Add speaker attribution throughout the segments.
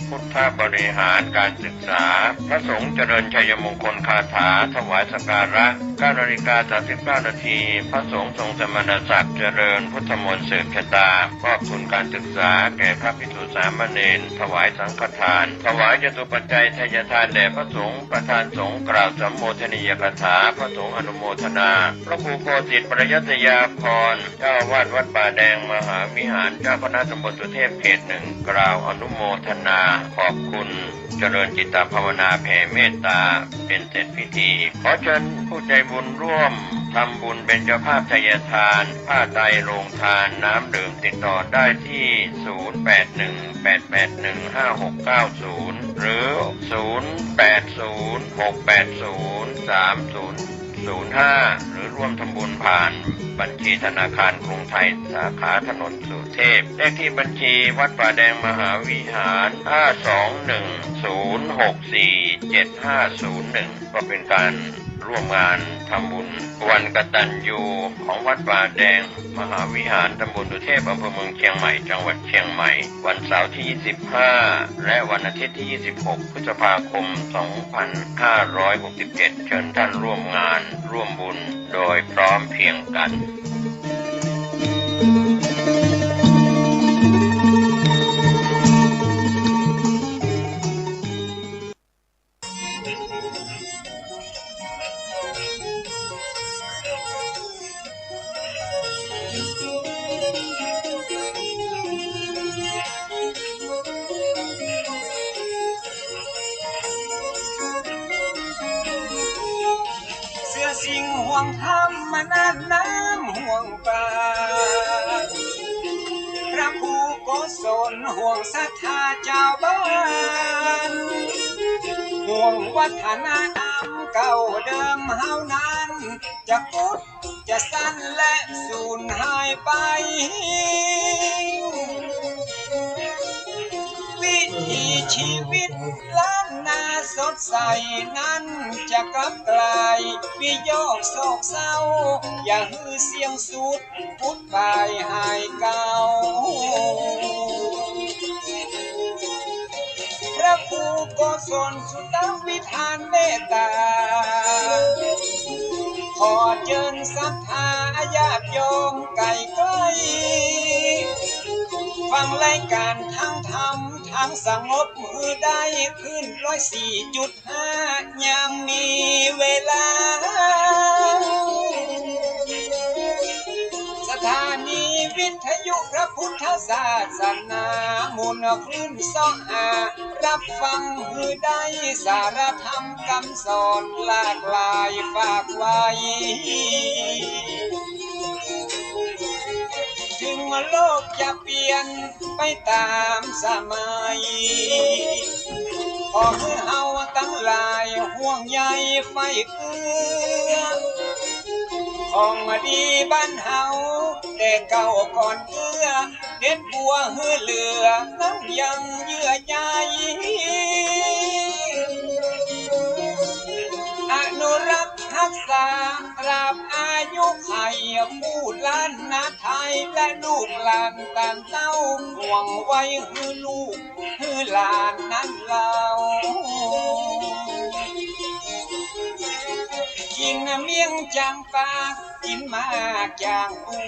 Speaker 1: พุทธบริหารการศึกษาพระสงฆ์เจริญชัยมงคลคาถาถวายสักการะ 9:39 นาทีพระสงฆ์ทรงสมณศักดิ์เจริญพุทธมนต์สืบชะตามอบทุนการศึกษาแก่พระภิกษุสามเณรถวายสังฆทานถวายจตุปัจจัยทายทานแด่พระสงฆ์ประธานสงฆ์กล่าวสัมโมทนียกถาพระสงฆ์อนุโมทนาพระครูโคสิทธิ์ประยัตยาภรณ์เจ้าอาวาสวัดป่าแดงมหาวิหารเจ้าคณะตำบลสุเทพเขต 1กล่าวอนุโมทนาขอบคุณเจริญจิตภาวนาแผ่เมตตาเป็นเสร็จพิธีขอเชิญผู้ใจบุญร่วมทำบุญเป็นเจ้าภาพทายทานผ้าไตรโรงทานน้ำดื่มติดต่อได้ที่ 0818815690 หรือ 0806803005 หรือร่วมทำบุญผ่านบัญชีธนาคารกรุงไทยสาขาถนนสุเทพเลขที่บัญชีวัดป่าแดงมหาวิหาร 521-064-7501 ก็เป็นการร่วมงานทำบุญวันกตัญญูของวัดป่าแดงมหาวิหารตำบลสุเทพอำเภอเมืองเชียงใหม่จังหวัดเชียงใหม่วันเสาร์ที่ 25 และวันอาทิตย์ที่ 26 พฤษภาคม 2567 เชิญท่านร่วมงานร่วมบุญโดยพร้อมเพรียงกัน
Speaker 2: สิ่งห่วงธรรมมานานน้ำห่วงป่าพระผู้โกศลห่วงศรัทธาเจ้าบ้านห่วงวัฒนธรรมเก่าเดิมเฮานั้นจะพุทธจะสั้นและสูญหายไปวิถีชีวิตล้านนาสดใสนั้นจะกลับกลายวิโยคโศกเศร้าอย่าฮือเสียงสุดพุทธบายหายเก่าพระครูโกศลสุตวิธานเมตตาขอเชิญศรัทธาญาติโยมไกลไกลฟังรายการทั้งธรรมทั้งสงบมือได้ขึ้น104.5ยังมีเวลาสถานีวิทยุพระพุทธศาสนามูลคลื่นรับฟังมือได้สารธรรมคำสอนหลากหลายฝากไว้ถึงโลกจะเปลี่ยนไปตามสมัยขอให้เฮาทั้งหลายห่วงใยไฟเอื้อของดีบ้านเฮาแต่เก่าก่อนเอื้อเด็ดบัวเฮือเหลือน้ำยังเยื่อใยอนุรักษ์รักษาตราบอายุไขผู้ล้านนาไทยและลูกหลานตามเต้าห่วงไว้ฮือลูกฮือหลานนั้นเรากินเมี่ยงจางปากกินมากจางปู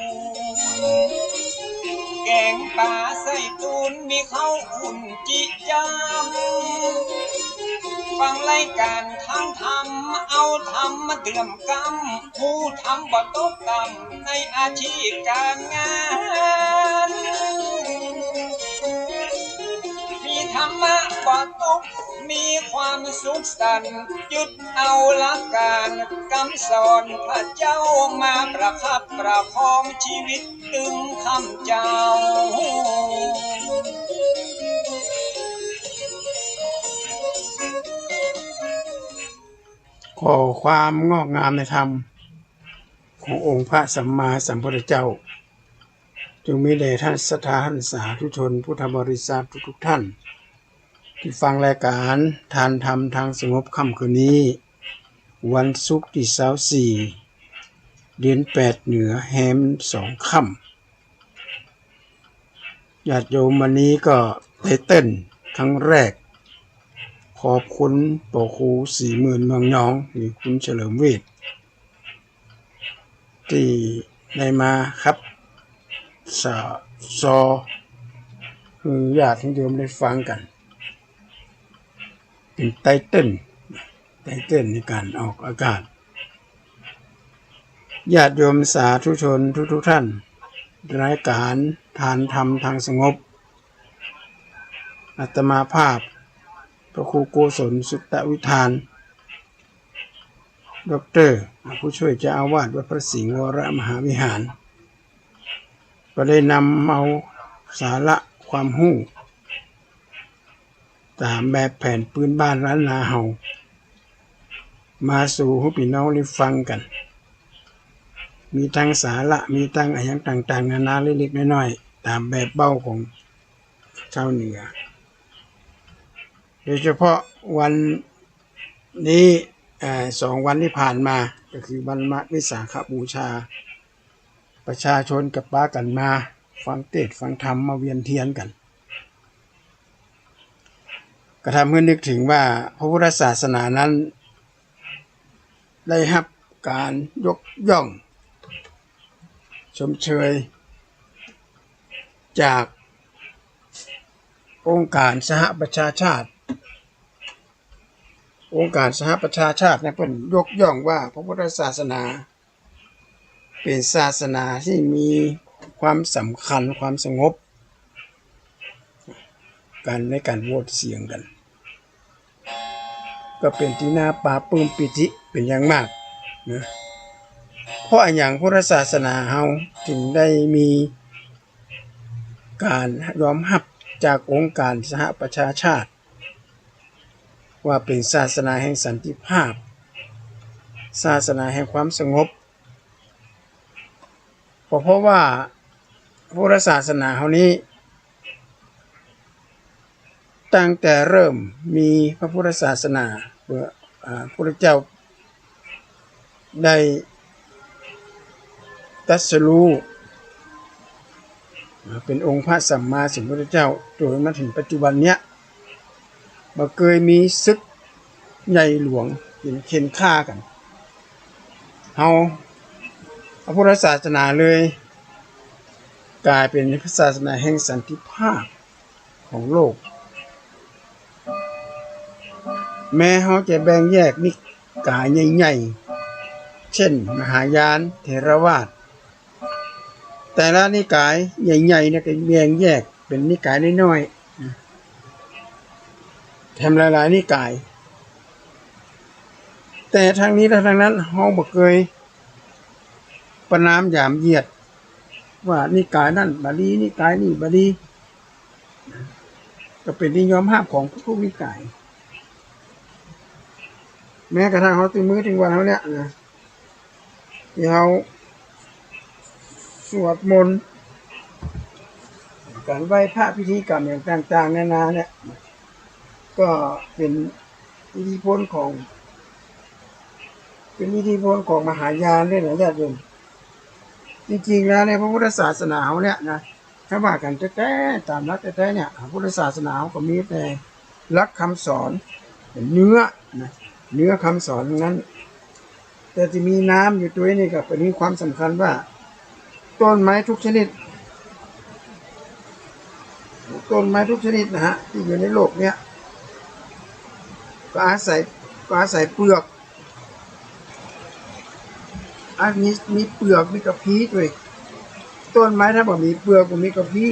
Speaker 2: แกงปลาใส่ตูนมีข้าวอุ่นจิจามฟังรายการทั้งทำเอาทำมาเตรียมกำผู้ทำบ่ตกต่ำในอาชีพการงานมีธรรมะบ่ตกมีความสุขสันต์ยึดเอาหลักการคำสอนพระเจ้ามาประคับประคองชีวิตตึงคำเจ้า
Speaker 3: ขอความงอกงามในธรรมขององค์พระสัมมาสัมพุทธเจ้าจงมีแด่ท่านศรัทธาท่านสาธุชนพุทธบริษัททุกท่านที่ฟังรายการทานธรรมทางสงบค่ำคืนนี้วันศุกร์ที่24 เดือน8เหนือแฮม2ค่ำญาติโยมวันนี้ก็ได้เต้น ครั้งแรกขอบคุณปอครู40,000เมืองยองหรือคุณเฉลิมเวชที่ได้มาครับซอคือญาติที่โยมได้ฟังกันเป็นไตเติ้ลในการออกอากาศญาติโยมสาธุชนทุกท่านรายการทานธรรมทางสงบอาตมาภาพพระครูโกศลสุตตวิธานดร.ผู้ช่วยเจ้าอาวาสวัดพระสิงห์วรมหาวิหารก็ได้นำเอาสาระความรู้ตามแบบแผนพื้นบ้านล้านนาเฮามาสู่ให้พี่น้องได้ฟังกันมีทั้งสาระมีทั้งอะไรต่างๆนานาเล็กๆน้อยๆตามแบบเบ้าของชาวเหนือโดยเฉพาะวันนี้2 วันที่ผ่านมาก็คือวันมาฆวิสาขบูชาประชาชนกับป้ากันมาฟังเทศน์ฟังธรรมมาเวียนเทียนกันก็ทำให้นึกถึงว่าพระพุทธศาสนานั้นได้รับการยกย่องชมเชยจากองค์การสหประชาชาติเนี่ยเพิ่นยกย่องว่าพระพุทธศาสนาเป็นศาสนาที่มีความสำคัญความสงบกันในการโหวตเสียงกันก็เป็นที่น่าปราบปลื้มปิติเป็นอย่างมากนะเพราะอย่างพุทธศาสนาเฮาถึงได้มีการยอมรับจากองค์การสหประชาชาติว่าเป็นศาสนาแห่งสันติภาพศาสนาแห่งความสงบเพราะว่าพุทธศาสนาเฮานี้ตั้งแต่เริ่มมีพระพุทธศาสนาพระพุทธเจ้าได้ตรัสรู้เป็นองค์พระสัมมาสัมพุทธเจ้าจนมาถึงปัจจุบันเนี้ยบ่เคยมีศึกใหญ่หลวงเข็นฆ่ากันเฮาพระพุทธศาสนาเลยกลายเป็นพระศาสนาแห่งสันติภาพของโลกแม้เฮาจะแบ่งแยกนิกายใหญ่ๆเช่นมหายานเถรวาทแต่ละนิกายใหญ่ๆเนี่ยก็แบ่งแยกเป็นนิกายน้อยๆแถมหลายๆนิกายแต่ทางนี้และทางนั้นเฮาบ่เคยประณามหยามเหยียดว่านิกายนั้นบ่ดีนิกายนี้บ่ดีก็เป็นที่ยอมรับของทุกนิกายแม้กระทั่งเฮาถึงมื้อถึงวันเฮาเนี่ยนะที่เฮาสวดมนต์การไหว้พระพิธีกรรมอย่างต่างๆนานาเนี่ยก็เป็นอิทธิพลของมหายานด้วยนะญาติโยมจริงๆแล้วในพระพุทธศาสนาเนี่ยนะถ้าว่ากันแท้ๆตามหลักแท้ๆเนี่ยพระพุทธศาสนาก็มีแต่หลักคำสอนเป็นเนื้อคำสอนนั้นแต่จะมีน้ำอยู่ตัวนี้ก็เป็นความสำคัญว่าต้นไม้ทุกชนิดนะฮะที่อยู่ในโลกเนี้ยก็อาศัยเปลือกมีเปลือกมีกระพี้ด้วยต้นไม้ถ้าบ่มีเปลือกบ่มีกระพี้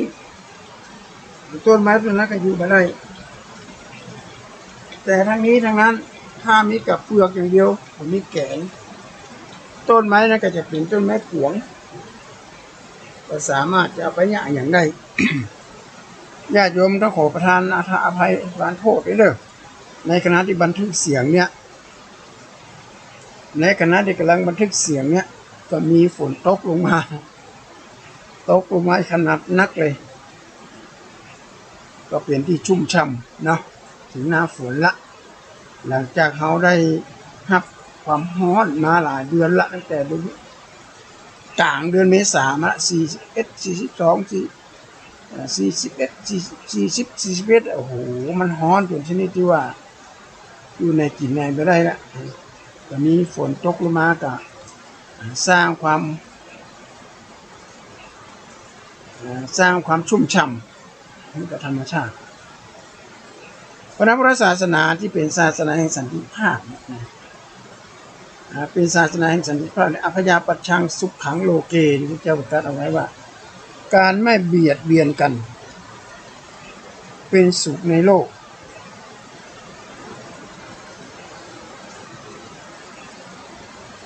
Speaker 3: ต้นไม้ต้นนั้นก็อยู่บ่ได้แต่ทั้งนี้ทั้งนั้นถ้ามีกับเปลือกอย่างเดียวบ่มีแกนต้นไม้นั้นก็จะเป็นต้นไม้ขวงก็สามารถจะเอาไปอย่างได้ ญาติโยมต้องขอประทานอภัยประทานโทษด้วยเด้อในขณะที่บันทึกเสียงเนี่ยในขณะที่กำลังบันทึกเสียงเนี่ยก็มีฝนตกลงมาขนาดนักเลยก็เป็นที่ชุ่มฉ่ำเนาะถึงหน้าฝนละหลังจากเขาได้รับความร้อนมาหลายเดือนละตั้งแต่กลางเดือนเมษายนมา41 42 41โอ้โหมันร้อนจนชนิดที่ว่าอยู่ในกินในไม่ได้ละก็มีฝนตกลงมาก็สร้างความชุ่มฉ่ำให้กับธรรมชาติเพราะนั้นพุทธศาสนาที่เป็นศาสนาแห่งสันติภาพเป็นศาสนาแห่งสันติภาพอภยาปัชชังสุขขังโลเกที่พระเจ้าตรัสเอาไว้ว่าการไม่เบียดเบียนกันเป็นสุขในโลก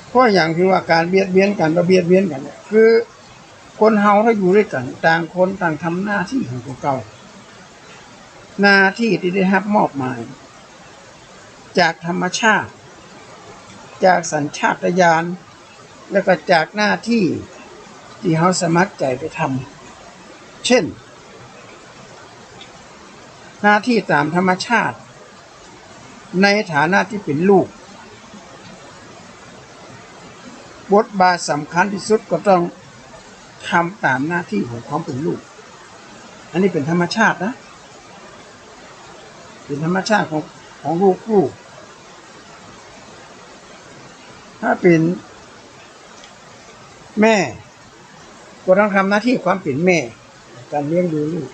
Speaker 3: เพราะอย่างที่ว่าการเบียดเบียนกันเนี่ยคือคนเฮาถ้าอยู่ด้วยกันต่างคนต่างทำหน้าที่ของตัวเก่าหน้าที่ที่ได้รับมอบหมายจากธรรมชาติจากสัญชาตญาณแล้วก็จากหน้าที่ที่เฮาสมัครใจไปทำเช่นหน้าที่ตามธรรมชาติในฐานะที่เป็นลูกบทบาทสำคัญที่สุดก็ต้องทำตามหน้าที่ของความเป็นลูกอันนี้เป็นธรรมชาตินะเป็นธรรมชาติของลูกถ้าเป็นแม่ก็ต้องทำหน้าที่ความเป็นแม่การเลี้ยงดูลูก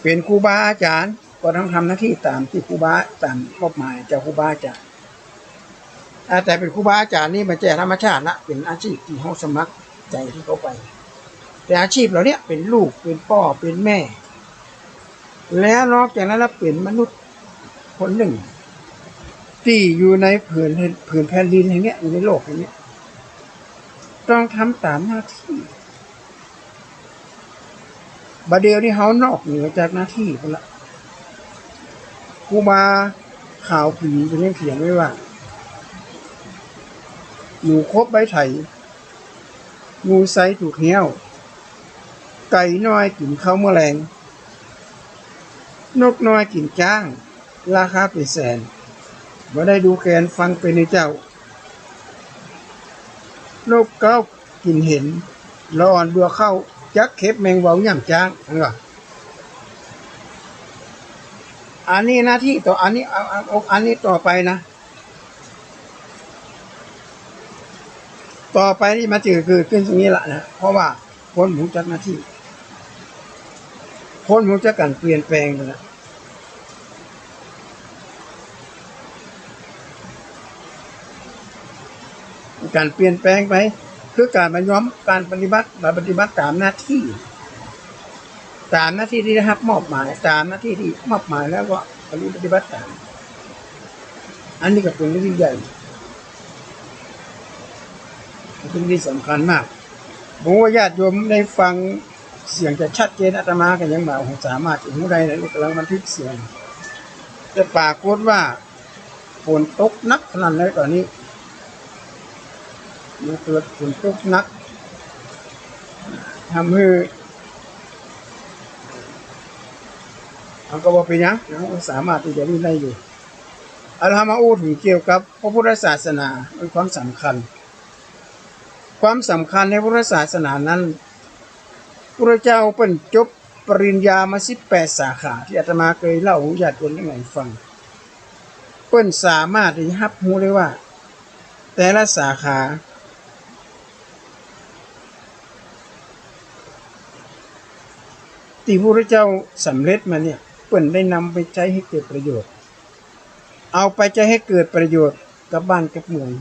Speaker 3: เป็นครูบาอาจารย์ก็ต้องทำหน้าที่ตามที่ครูบาตามมอบหมายจากครูบาอาจารย์แต่เป็นครูบาอาจารย์นี่มันจะธรรมชาติละเป็นอาชีพที่เขาสมัครใจที่เขาไปแต่อาชีพเราเนี่ยเป็นลูกเป็นพ่อเป็นแม่แล้วนอกจากนั้นแล้วเป็นมนุษย์คนหนึ่งที่อยู่ในผืนแผ่นดินแห่งนี้อยู่ในโลกแห่งนี้ต้องทำตามหน้าที่บัดเดียวที่เขานอกเหนือจากหน้าที่ไปละครูบาข่าวผีเป็นเรื่องเขียนไว้ว่าหนูคบใบไถงูไซถูกเหี้ยวไก่น้อยกินข้าวแมลงนกน้อยกินจ้างราคาเป็นแสนบ่ได้ดูแกนฟังเป็นในเจ้านกเก้ากินเห็นละอ่อนเบื่อเข้าจักเข็บแมงเว้าย่ำจ้างอันนี้หน้าที่ต่ออันนี้ต่อไปนะต่อไปที่มาเจอคือขึ้นตรงนี้ละนะเพราะว่าคนหมูจักหน้าที่คนหมูจักกันเปลี่ยนแปลงไปแล้วการเปลี่ยนแปลงไปคือการมาย้อมการปฏิบัติตามหน้าที่ที่ได้รับมอบหมายตามหน้าที่ที่มอบหมายแล้วก็ปฏิบัติตามอันนี้ก็เป็นเรื่องใหญ่เป็นที่สำคัญมากผมว่าญาติโยมได้ฟังเสียงจะชัดเจนอาตมากันยังบ่าวสามารถจะหูใดในกำลังบันทึกเสียงจะปรากฏว่าฝนตกนักขนาดไหนตอนนี้มันเกิดฝนตกหนักทำให้เราก็บอกไปยังเราสามารถที่จะรู้ได้อยู่อาตมาอู้ถึงเกี่ยวกับพระพุทธศาสนามีความสำคัญในพุทธศาสนานั้นพระเจ้าเป็นจบปริญญามา18 สาขาที่อาตมาเคยเล่าให้ญาติโยมได้ฟังเปิ้นสามารถที่รับรู้ได้ว่าแต่ละสาขาที่พระเจ้าสำเร็จมาเนี่ยเปิ้นได้นำไปใช้ให้เกิดประโยชน์เอาไปใช้ให้เกิดประโยชน์กับบ้านกับเมือง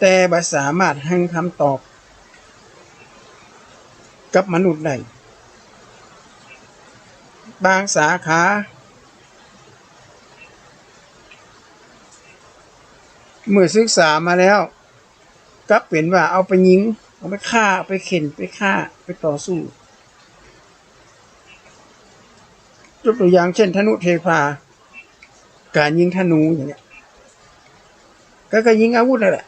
Speaker 3: แต่บ่สามารถให้คำตอบกับมนุษย์ได้บางสาขาเมื่อศึกษามาแล้วก็เป็นว่าเอาไปยิงเอาไปฆ่าเอาไปเข็นไปฆ่าไปต่อสู้ยกตัวอย่างเช่นธนุเทพาการยิงธนูอย่างเนี้ยก็ยิงอาวุธนั่นแหละ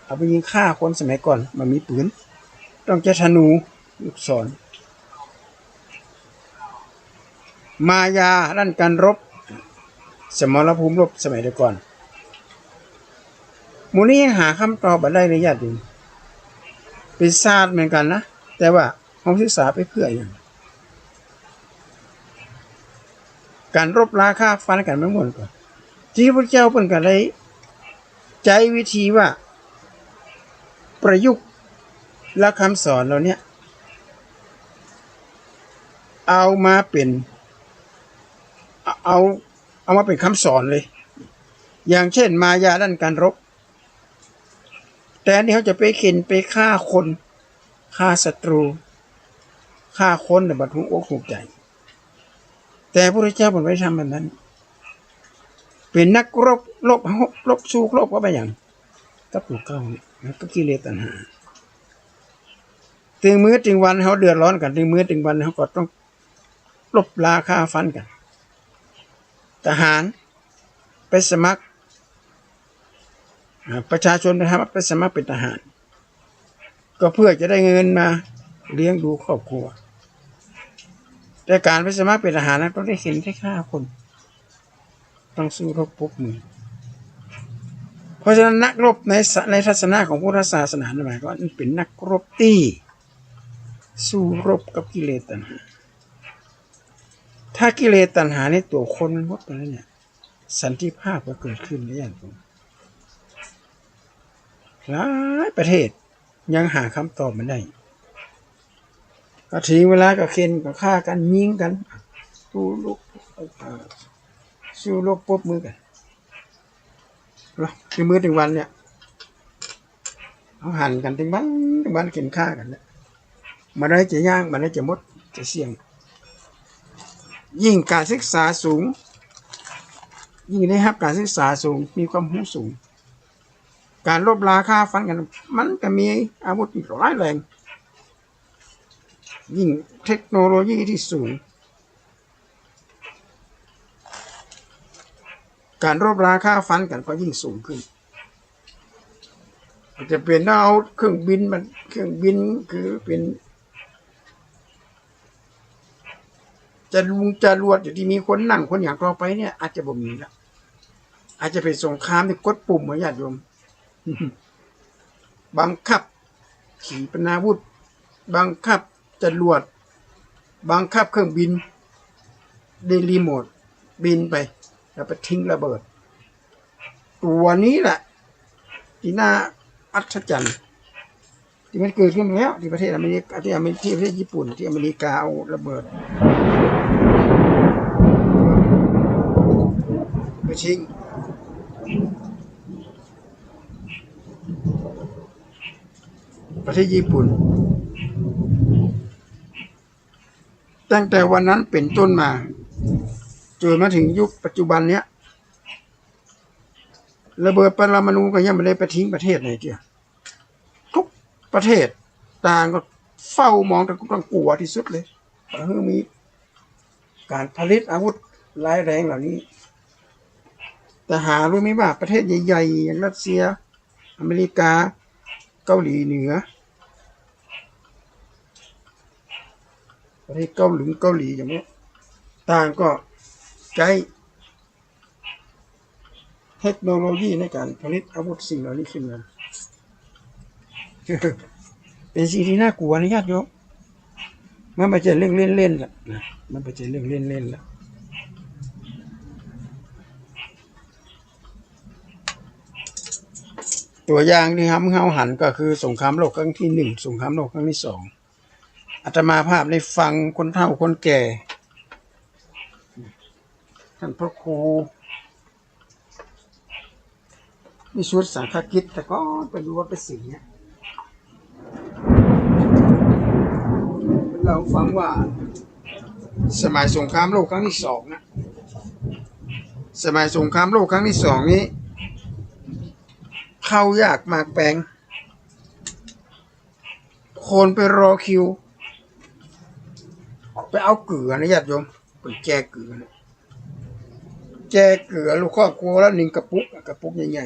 Speaker 3: เอาไปยิงฆ่าคนสมัยก่อนมันมีปืนต้องใช้ธนูลูกศรมายาด้านการรบสมรภูมิรบสมัยก่อนหมู่นี้ยังหาคำตอบมาได้ในญาติโยมเป็นศาสตร์เหมือนกันนะแต่ว่าเขาศึกษาไปเพื่ออย่าง การรบราฆ่าฟันกันไม่หมดก่อนที่พระเจ้าเพิ่นก็ได้ใจวิธีว่าประยุกต์และคำสอนเราเนี่ยเอามาเป็นเอามาเป็นคำสอนเลยอย่างเช่นมายาด้านการรบแต่อันนี้เขาจะไปเข็นไปฆ่าคนฆ่าศัตรูฆ่าคนในบัดหุอกถูกใจแต่พระเจ้าเพิ่นไม่ทำแบบนั้นเป็นนักรบสู้รบก็ไปอย่างกับถูกเข้าแล้วก็กิเลสตัณหาถึงมื้อถึงวันเขาเดือดร้อนกันถึงมื้อถึงวันเขาก็ต้องลบราฆ่าฟันกันทหารไปสมัครประชาชนไปสมัครเป็นทหารก็เพื่อจะได้เงินมาเลี้ยงดูครอบครัวแต่การไปสมัครเป็นทหารนั้นต้องได้เข็นได้ฆ่าคนต้องสู้รบพบมือเพราะฉะนั้นนักรบในทัศนะของพุทธศาสนาหมายก็เป็นนักรบที่สู้รบกับกิเลสตัณหาถ้ากิเลสตัณหาในตัวคนมันหมดไปแล้วเนี่ยสันติภาพก็เกิดขึ้นได้อย่างตรงหลายประเทศยังหาคำตอบไม่ได้ก็ถึงเวลาก็เข็นก็ฆ่ากันยิงกันสู้รบปบมือกันถึงมื้อถึงวันเนี่ยเขาหั่นกันถึงวันเข็นฆ่ากันเนี่ยมาได้จะย่างมาได้จะมดจะเสี่ยงยิ่งการศึกษาสูงยิ่งได้รับการศึกษาสูงมีความรู้สูงการลบราฆ่าฟันกันมันก็มีอาวุธอีกร้ายแรงยิ่งเทคโนโลยีที่สูงการรบราฆ่าฟันกันก็ยิ่งสูงขึ้นจะเป็นเอาเครื่องบินคือเป็นจะรวดอยู่ที่มีคนนั่งคนอย่างต่อไปเนี่ยอาจจะบ่มีแล้วอาจจะเป็นสงครามที่กดปุ่มเหมือนญาติโยมบังคับขีปนาวุธบังคับจรวดบังคับเครื่องบินได้รีโมทบินไปแล้วไปทิ้งระเบิดตัวนี้แหละที่น่าอัศจรรย์ที่มันเกิดขึ้นแล้วที่ประเทศอเมริกาที่ประเทศญี่ปุ่นที่อเมริกาเอาระเบิดไปทิ้งประเทศญี่ปุ่นตั้งแต่วันนั้นเป็นต้นมาจนมาถึงยุคปัจจุบันเนี้ยระเบิดปรมาณูก็ยังไม่ได้ไปทิ้งประเทศไหนเดียวทุกประเทศต่างก็เฝ้ามองแต่ต้องกลัวที่สุดเลยเพราะมีการผลิตอาวุธร้ายแรงเหล่านี้แต่หารู้ไหมว่าประเทศใหญ่ๆอย่างรัสเซียอเมริกาเกาหลีเหนือประเทศเกาหลีอย่างนี้ต่างก็ใช้เทคโนโลยีในการผลิตอาวุธสิ่งเหล่านี้ขึ้นมาเป็นสิ่งที่น่ากลัวนะญาติโยมมันไม่ใช่เรื่องเล่นๆละนะมันไม่ใช่เรื่องเล่นๆละตัวอย่างที่เฮาหันก็คือสงครามโลกครั้งที่1สงครามโลกครั้งที่2อาตมาภาพได้ฟังคนเฒ่าคนแก่ท่านพระครูมีชุดสังฆกิจแต่ก็ไปดูว่าเป็นสิ่งนี้เราฟังว่าสมัยสงครามโลกครั้งที่2นะสมัยสงครามโลกครั้งที่2นี้เข้ายากมากแปลงคนไปรอคิวไปเอาเกลือนะญาติโยมไปแจกเกลือนะแจกเกลือลูกครอบครัวแล้ว1กระปุกใหญ่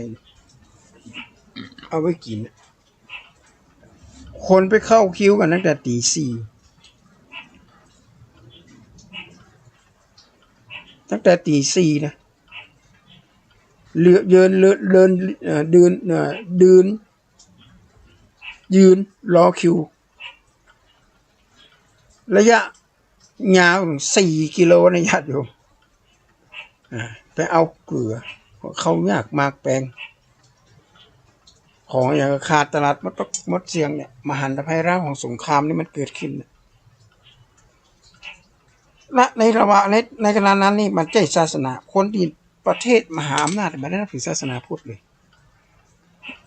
Speaker 3: ๆเอาไว้กินคนไปเข้าคิวกันตั้งแต่ตี 4ตั้งแต่ตี 4นะยืนรอคิวระยะยาวถึง4 กิโลนะญาติโยม ไปเอาเกลือเขายากมากแปลงของอย่างขาดตลาดมดเสียงเนี่ยมหันตภัยร้ายของสงครามนี่มันเกิดขึ้นและในระหว่างในขณะนั้นนี่มันใจศาสนาคนที่ประเทศมหาอำนาจไม่ได้นับถือศาสนาพุทธเลย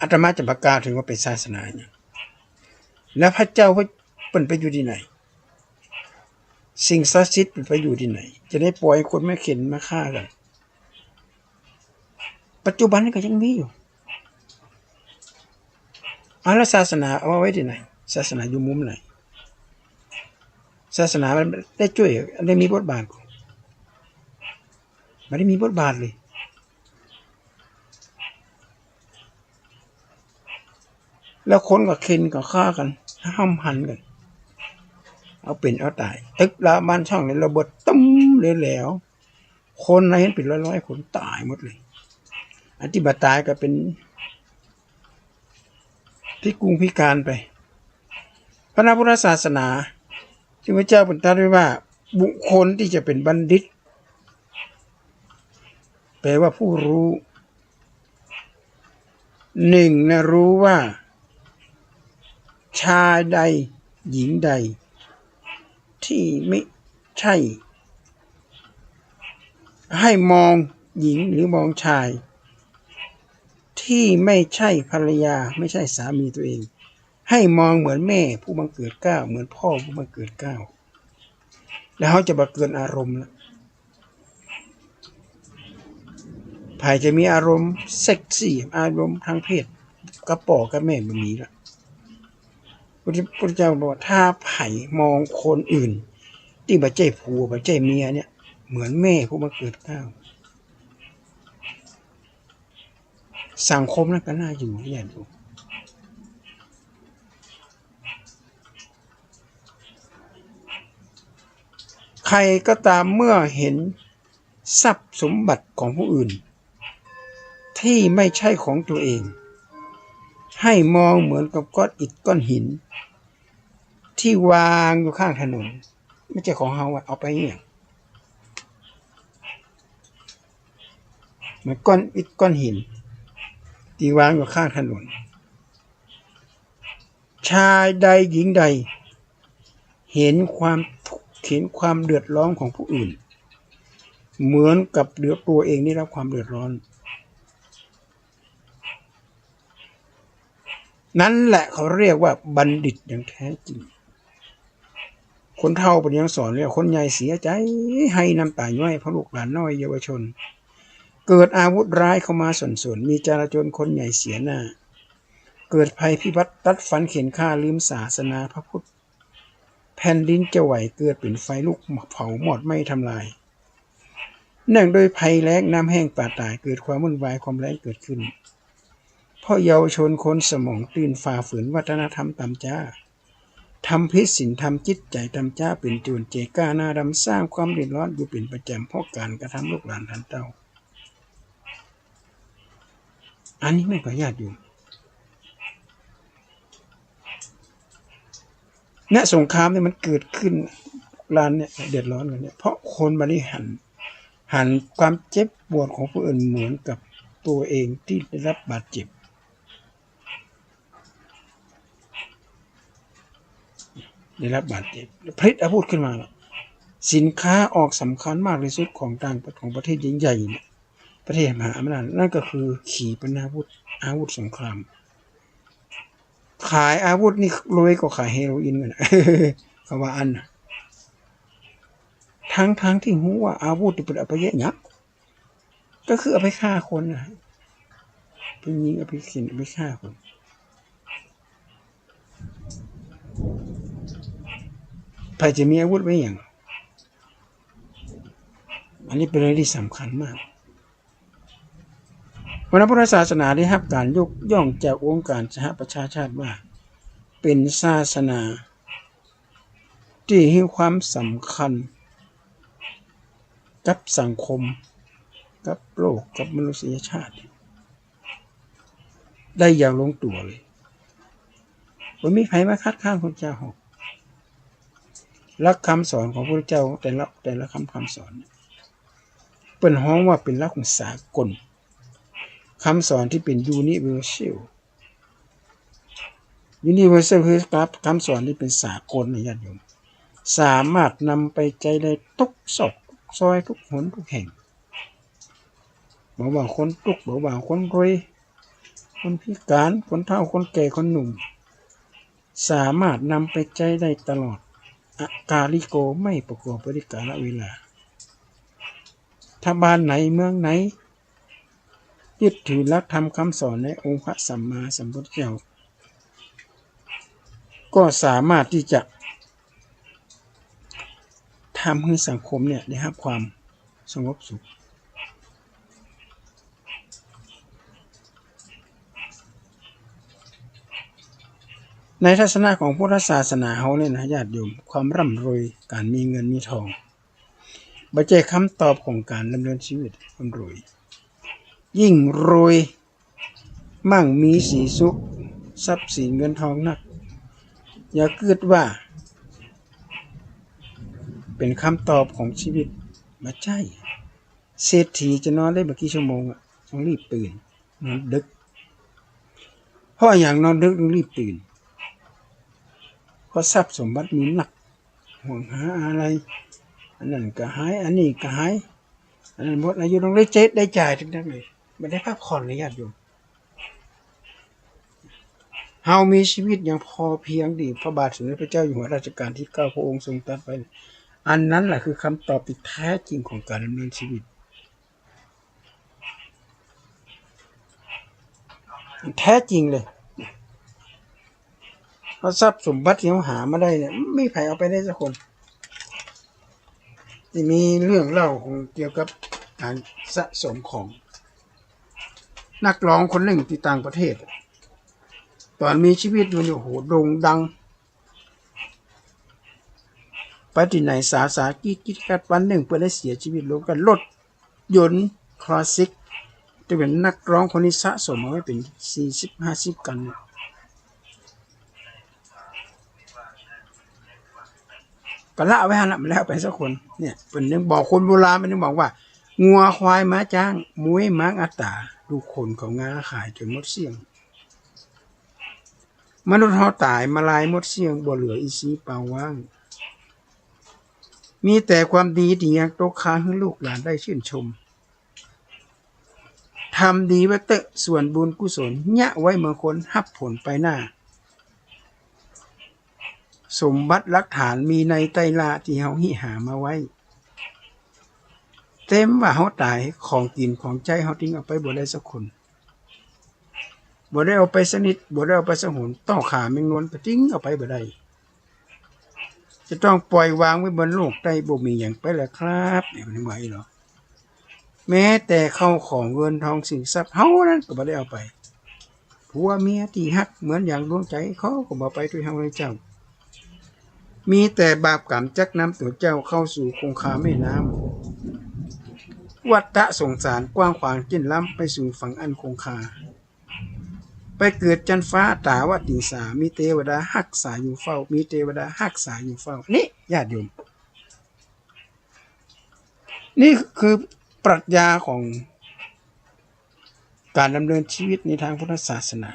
Speaker 3: อาตมาจะประกาศถึงว่าเป็นศาสนาเนี่ยแล้วพระเจ้าเป็นไปอยู่ที่ไหนสิ่งศักดิ์สิทธิ์เป็นไปอยู่ที่ไหนจะได้ปล่อยคนไม่เข็นมาฆ่ากันปัจจุบันนี้ก็ยังมีอยู่แล้วศาสนาเอาไว้ที่ไหนศาสนาอยู่มุมไหนศาสนามันได้ช่วยได้มีบทบาทไม่ได้มีบทบาทเลยแล้วคนก็เข็นก็ฆ่ากันห้ามหันกันเอาเป็นเอาตายตึกละบ้านช่องในระเบิดตุ้มเลยแล้วคนนะเห็นเป็นร้อยๆคนตายหมดเลยอธิบายตายก็เป็นพิกรุงพิการไปพระพุทธศาสนาที่พระเจ้าตรัสไว้ว่าบุคคลที่จะเป็นบัณฑิตแปลว่าผู้รู้หนึ่งนะรู้ว่าชายใดหญิงใดที่ไม่ใช่ให้มองหญิงหรือมองชายที่ไม่ใช่ภรรยาไม่ใช่สามีตัวเองให้มองเหมือนแม่ผู้บังเกิดเกล้าเหมือนพ่อผู้บังเกิดเกล้าแล้วเขาจะบังเกิดอารมณ์แล้วภายจะมีอารมณ์เซ็กซี่อารมณ์ทางเพศกระป๋อกับแม่มันมีละพระเจ้าบอกถ้าไผ่มองคนอื่นที่บัจเจผัวบัจเจเมียเนี่ยเหมือนแม่ผู้บังเกิดเกล้าสังคมนั้นก็น่าอยู่ที่ใหญ่ดูใครก็ตามเมื่อเห็นทรัพย์สมบัติของผู้อื่นที่ไม่ใช่ของตัวเองให้มองเหมือนกับก้อนอิฐก้อนหินที่วางอยู่ข้างถนนไม่ใช่ของเราเอาไปเนี่ยเหมือนก้อนอิฐก้อนหินที่วางอยู่ข้างถนนชายใดหญิงใดเห็นความทุกข์เห็นความเดือดร้อนของผู้อื่นเหมือนกับเดือดตัวเองได้รับความเดือดร้อนนั่นแหละเขาเรียกว่าบัณฑิตอย่างแท้จริงคนเฒ่าเป็นยังสอนเลยคนใหญ่เสียใจให้น้ำตาย่อยเพราะลูกหลานน้อยเยาวชนเกิดอาวุธร้ายเข้ามาส่วนมีจราจรคนใหญ่เสียหน้าเกิดภัยพิบัติตัดฟันเข็นฆ่าลืมศาสนาพระพุทธแผ่นดินจะไหวเกิดเป็นไฟลุกเผาหมดไม่ทำลายเนื่องโดยภัยแล้งน้ำแห้งป่าตายเกิดความวุ่นวายความแรงเกิดขึ้นเพราะเยาวชนคนสมองตื่นฝ่าฝืนวัฒนธรรมตามจ้าทำพิษศีลทำจิตใจตามจ้าเป็นโจรเจก้าหน้าดำสร้างความเดือดร้อนอยู่เป็นประจำเพราะการกระทำลูกหลานท่านเต้าอันนี้ไม่ขอญาติอยู่ณสงครามเนี่ยมันเกิดขึ้นร้านเนี่ยเดือดร้อนกันเนี่ยเพราะคนบริหันความเจ็บปวดของผู้อื่นเหมือนกับตัวเองที่ได้รับบาดเจ็บผลิตอาวุธขึ้นมาสินค้าออกสำคัญมากที่สุดของประเทศใหญ่ๆเนี่ยประเทศมหาอำนาจนั่นก็คือขีปนาวุธอาวุธสงครามขายอาวุธนี่รวยกว่าขายเฮโรอีนกันเขาว่าอันทั้งที่หูว่าอาวุธที่เป็นเอาไปเยอะยักก็คือเอาไปฆ่าคนนะไปยิงเอาไปขินเอาไปฆ่าคนใครจะมีอาวุธไว้อย่างอันนี้เป็นเรื่องที่สำคัญมากพระพุทธศาสนาได้รับการยกย่องจากองค์การสหประชาชาติว่าเป็นศาสนาที่ให้ความสำคัญกับสังคมกับโลกกับมนุษยชาติได้อย่างลงตัวเลยไม่มีใครมาคัดค้านพระเจ้าหลักคำสอนของพระเจ้าแต่ละคำสอน เปิ้นฮ้องว่าเป็นหลักของสากลคำสอนที่เป็น universal คือคำสอนที่เป็นสากลนะญาติโยมสามารถนำไปใจได้ทุกซอกซอยทุกหนทุกแห่งบ่ว่าคนทุกข์บ่ว่าคนรวยคนพิการคนเฒ่าคนแก่คนหนุ่มสามารถนำไปใจได้ตลอดอากาลิโกไม่ประกอบปฏิกาลเวลาถ้าบ้านไหนเมืองไหนยึดถือหลักธรรมคำสอนในองค์พระสัมมาสัมพุทธเจ้าก็สามารถที่จะทำให้สังคมเนี่ยได้รับความสงบสุขในทัศนะของพุทธศาสนาเฮาเนี่ยนะญาติโยมความร่ำรวยการมีเงินมีทองบ่ใช่คำตอบของการดำเนินชีวิตคนรวยยิ่งรวยมั่งมีสีสุขทรัพย์สินเงินทองนักอย่าคิดว่าเป็นคำตอบของชีวิตบ่ใช่เศรษฐีจะนอนได้บ่กี่ชั่วโมงต้องรีบตื่นนอนดึกเพราะอย่างนอนดึกต้องรีบตื่นเพราะทรัพย์สมบัติมีหนักห่วงหาอะไรอันนั้นก็หายอันนี้ก็หายอันนั้นหมดอายุต้องได้จ่ายทั้งนั้นเลยไม่ได้พักผ่อนเลยญาติโยมเฮามีชีวิตอย่างพอเพียงดีพระบาทสมเด็จพระเจ้าอยู่หัวรัชกาลที่9พระองค์ทรงตรัสไว้อันนั้นแหละคือคำตอบที่แท้จริงของการดำเนินชีวิตแท้จริงเลยเพราะทรัพย์สมบัติที่เขาหามาได้เนี่ยไม่มีใครเอาไปได้สักคนที่มีเรื่องเล่าของเกี่ยวกับการสะสมของนักร้องคนหนึ่งที่ต่างประเทศตอนมีชีวิตอยู่เนี่ยโหโด่งดังไปที่ไหนสากิ๊กกัดวันหนึ่งเพื่อได้เสียชีวิตลงกันรถยนต์คลาสสิกจะเป็นนักร้องคนนี้สะสมเอาไว้เป็น40-50 กันก็ละไว้หั่นละมันแล้วไปสักคนเนี่ยเป็นนึงบอกคนโบราณมันนึงบอกว่างัวควายม้าจ้างมวยม้าอัตตาดูคนของงาขายจนหมดเสียงมนุษย์เฮาตายมาลายหมดเสียงบ่เหลืออีสีเปล่าว่างมีแต่ความดีที่ยังตกค้างให้ลูกหลานได้ชื่นชมทำดีไว้เตะส่วนบุญกุศลยะไว้เมื่อคนรับผลไปหน้าสมบัติหลักฐานมีในไตรลาที่เฮาหิหามาไว้เต็มว่าเฮาตายของกินของใจเฮาทิ้งเอาไปบ่ได้สักคนบ่ได้เอาไปสนิทบ่ได้เอาไปสงวนต้องขาแมงนวลไปทิ้งเอาไปบ่ได้จะต้องปล่อยวางไว้บนโลกใต้บ่มีหยังไปแล้วครับนี่มันไหวเหรอแม้แต่เข้าของเงินทองสินทรัพย์เฮานั้นก็บ่ได้เอาไปผัวเมียที่ฮักเหมือนอย่างดวงใจเขาก็บ่ไปด้วยเฮาเลยเจ้ามีแต่บาปกรรมจักนำตัวเจ้าเข้าสู่คงคาแม่น้ำวัฏสงสารกว้างขวางจิ้นล้ำไปสู่ฝั่งอันคงคาไปเกิดจันฟ้าตาวติสามีเทวดารักษาอยู่เฝ้ามีเทวดารักษาอยู่เฝ้านี่ญาติโยมนี่คือปรัชญาของการดำเนินชีวิตในทางพุทธศาสนา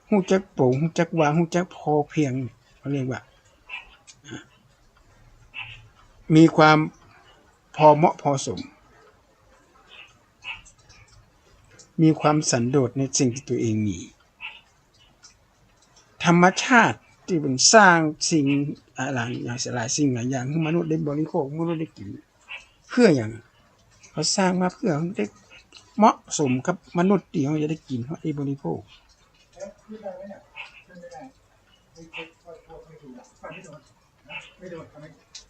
Speaker 3: ฮู้จักปลูกฮู้จักวางฮู้จักพอเพียงเขาเรียกว่ามีความพอเหมาะพอสมมีความสันโดษในสิ่งที่ตัวเองมีธรรมชาติที่เป็นสร้างสิ่งอะไรอย่างหลายสิ่งหลายอย่างให้มนุษย์ได้บริโภคมนุษย์ได้กินเพื่ออย่างเขาสร้างมาเพื่อได้เหมาะสมกับมนุษย์ที่เขาจะได้กินเขาได้บริโภค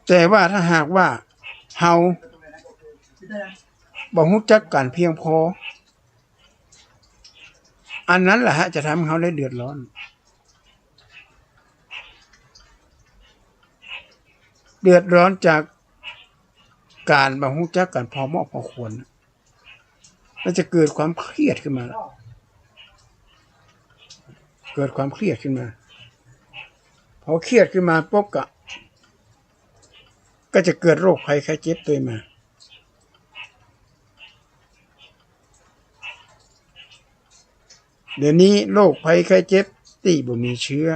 Speaker 3: แต่ว่าถ้าหากว่าเฮาบ่รู้จักกันเพียงพออันนั้นแหละจะทำให้เขาได้เดือดร้อนจากการบ่รู้จักกันพอเหมาะพอควรแล้วจะเกิดความเครียดขึ้นมาพอเครียดขึ้นมาปุ๊บก็จะเกิดโรคภัยไข้เจ็บตัวมา เดี๋ยวนี้โรคภัยไข้เจ็บที่บ่มีเชื้อ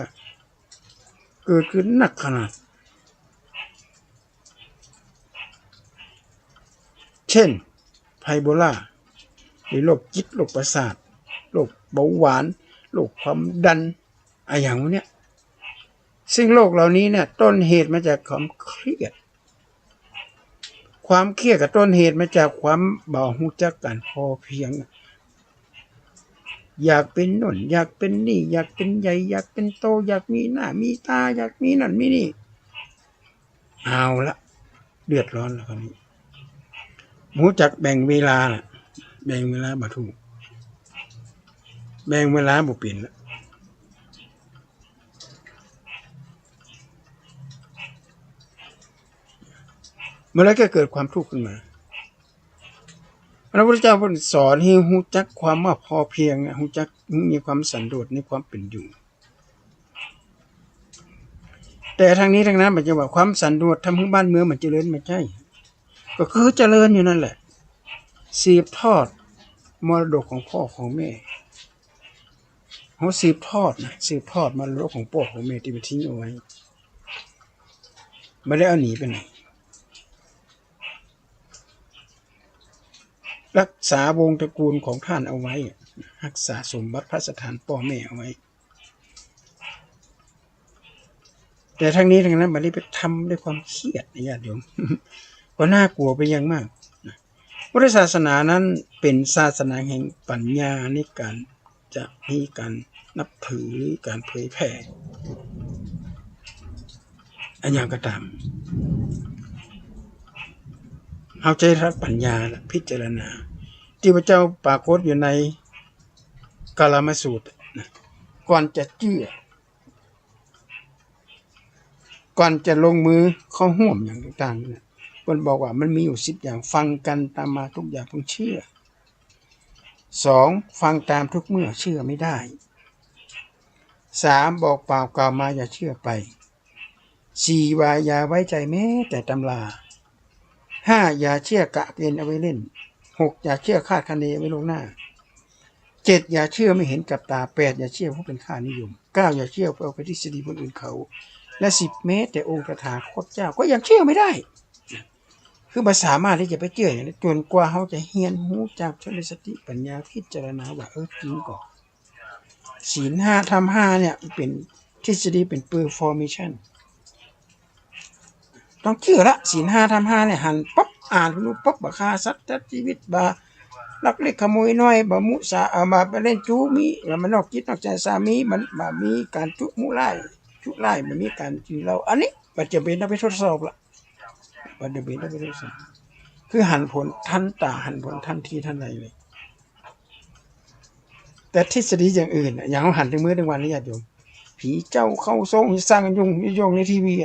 Speaker 3: เกิดขึ้นหนักขนาดเช่นไพโบลาหรือโรคจิตโรคประสาทโรคเบาหวานโรคความดันอะไรอย่างเนี้ยซึ่งโรคเหล่านี้เนี่ยต้นเหตุมาจากความเครียดกับต้นเหตุมาจากความบ่รู้จักการพอเพียงอยากเป็นโน่นอยากเป็นนี่อยากเป็นใหญ่อยากเป็นโตอยากมีหน้ามีตาอยากมีนั่นมีนี่เอาละเดือดร้อนแล้วคราวนี้รู้จักแบ่งเวลาล่ะแบ่งเวลาบ่ถูกแบ่งเวลาบ่เป็นละเมื่อไรก็เกิดความทุกข์ขึ้นมาพระพุทธเจ้าสอนให้รู้จักความว่าพอเพียงรู้จักมีความสันโดษในความเป็นอยู่แต่ทางนี้ทางนั้นมันจะว่าความสันโดษทำให้บ้านเมืองมันเจริญไม่ใช่ก็คือเจริญอยู่นั่นแหละสืบทอดมรดกของพ่อของแม่เขาสืบทอดมรดกของพ่อของแม่ที่ไปทิ้งเอาไว้ไม่ได้เอาหนีไปไหนรักษาวงตระกูลของท่านเอาไว้รักษาสมบัติพระสถานพ่อแม่เอาไว้แต่ทั้งนี้ทั้งนั้นมันได้ไปทำด้วยความเครียดนะญาติโยม ก็น่ากลัวไปอย่างมากพุทธศาสนานั้นเป็นศาสนาแห่งปัญญาในการจะมีการนับถือหรือการเผยแผ่อันอย่างก็ตามเอาใจรักปัญญาพิจารณาที่พระเจ้าปรากฏอยู่ในกาลามสูตรก่อนจะเชื่อก่อนจะลงมือเข้าห่วมอย่างต่างๆเนี่ยคนบอกว่ามันมีอยู่10อย่างฟังกันตามมาทุกอย่างเพิ่งเชื่อ2ฟังตามทุกเมื่อเชื่อไม่ได้3บอกเปล่ากล่าวมาอย่าเชื่อไป4ว่าอย่าไว้ใจแม้แต่ตำรา5อย่าเชื่อกะเกณฑ์เอาไว้เล่น6อย่าเชื่อคาดคะเนไว้ล่วงหน้า7อย่าเชื่อไม่เห็นกับตา8อย่าเชื่อเพราะเป็นค่านิยม9อย่าเชื่อเอาไปทฤษฎีคนอื่นเขาและ10แม้แต่องค์ตถาคตเจ้าก็ยังเชื่อไม่ได้คือบ่สามารถที่จะไปเชื่ออย่างนี้จนกว่าเขาจะเรียนรู้จากชนสติปัญญาพิจารณาว่าจริงก่อนศีล5ธรรม5เนี่ยเป็นทฤษฎีเป็น performation ต้องเชื่อละศีล5ธรรม5เนี่ยหันปั๊บอ่านรู้ปั๊บบ่ฆ่าสัตว์ตัดชีวิตบ่ลักเล็กขโมยน้อยบ่มุสามาไปเล่นจู้มีแล้วมันนอกจิตนอกใจสามีมันบ่มีการจุมุไล่มันมีการกินเราอันนี้มันจะเป็นไปทดสอบละมันจะเป็นไปทดสอบคือหันผลทันตาหันผลทันทีทันใดเลยแต่ทฤษฎีอย่างอื่นอย่างเขาหันถึงมื้อถึงวันนี้ญาติโยมผีเจ้าเข้าทรงสร้างยุ่งในทีวี